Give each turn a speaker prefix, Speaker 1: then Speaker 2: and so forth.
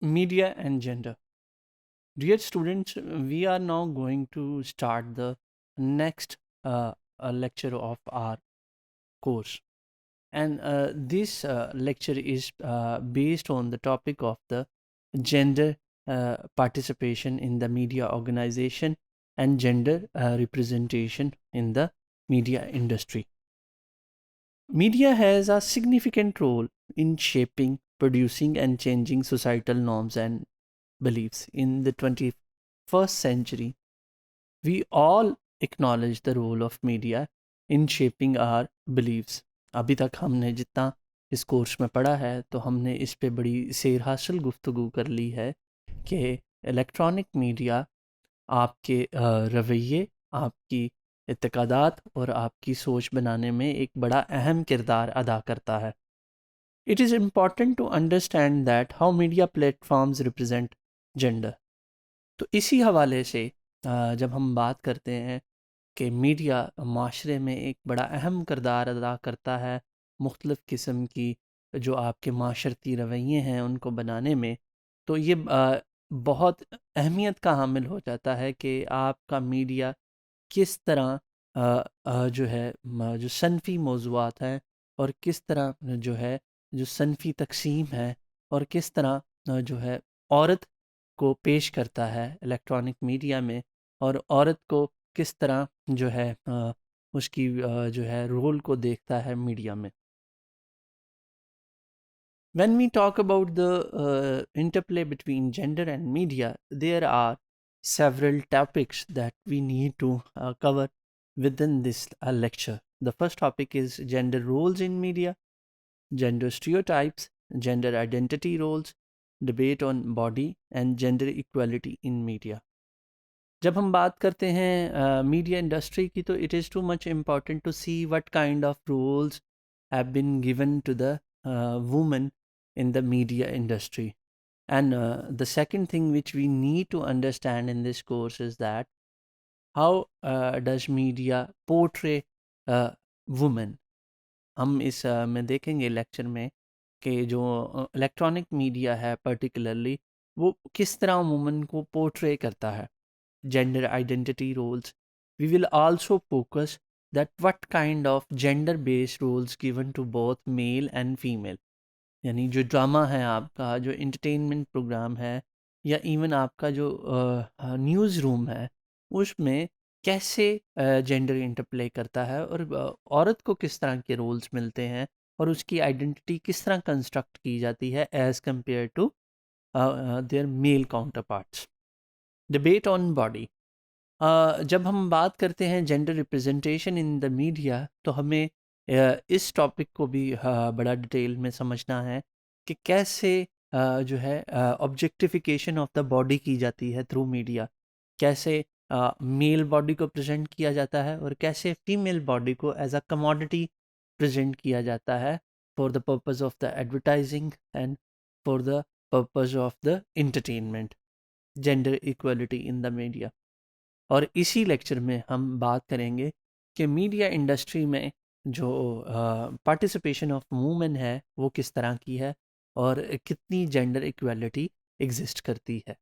Speaker 1: Media and gender. Dear students, we are now going to start the next lecture of our course. And this lecture is based on the topic of the gender participation in the media organization and gender representation in the media industry. Media has a significant role in shaping, producing, and changing societal norms and beliefs. In the 21st century, we all acknowledge the role of media in shaping our beliefs. अभी तक हमने जितना इस course में पढ़ा है तो हमने इस पे बड़ी सैर हासिल गुफ्तगू कर ली है कि इलेक्ट्रॉनिक मीडिया आपके रवैये, आपकी इत्तेकादात और आपकी सोच बनाने में एक बड़ा अहम किरदार अदा करता है. It is important to understand that how media platforms represent gender. तो इसी हवाले से जब हम बात करते हैं कि मीडिया माशरे में एक बड़ा अहम किरदार अदा करता है मुख्तलिफ़ किस्म की जो आपके माशरती रवैये हैं उनको बनाने में, तो ये बहुत अहमियत का हामिल हो जाता है कि आपका मीडिया किस तरह जो है जो सनफ़ी मौज़ूआत हैं और किस तरह जो है जो सनफ़ी तक़सीम है और किस तरह जो है औरत को पेश करता है इलेक्ट्रॉनिक मीडिया में, और औरत को किस तरह जो है उसकी जो है रोल को देखता है मीडिया में. When we talk about the interplay between gender and media, there are several topics that we need to cover within this lecture. The first topic is gender roles in media, gender stereotypes, gender identity roles, debate on body and gender equality in media. जब हम बात करते हैं media industry की, तो it is too much important to see what kind of roles have been given to the women in the media industry. And the second thing which we need to understand in this course is that how does media portray women. हम इस में देखेंगे lecture में कि जो electronic media है particularly वो किस तरह वुमेन को पोर्ट्रे करता है. Gender identity roles. We will also focus that what kind of gender based roles given to both male and female. यानी जो ड्रामा है आपका, जो इंटरटेनमेंट प्रोग्राम है, या इवन आपका जो न्यूज़ रूम है, उसमें कैसे जेंडर इंटरप्ले करता है और औरत को किस तरह के रोल्स मिलते हैं और उसकी आइडेंटिटी किस तरह कंस्ट्रक्ट की जाती है as compare to their male counterparts. Debate on body. जब हम बात करते हैं gender representation in the media, तो हमें इस टॉपिक को भी बड़ा डिटेल में समझना है कि कैसे जो है ऑब्जेक्टिफिकेशन ऑफ द बॉडी की जाती है थ्रू मीडिया. कैसे मेल बॉडी को प्रेजेंट किया जाता है और कैसे फीमेल बॉडी को एज अ कमोडिटी प्रेजेंट किया जाता है for the purpose of the advertising and for the purpose of the entertainment. Gender equality in the media. और इसी लेक्चर में हम बात करेंगे कि मीडिया इंडस्ट्री में जो पार्टिसिपेशन ऑफ वुमेन है वो किस तरह की है और कितनी जेंडर इक्वालिटी एग्जिस्ट करती है.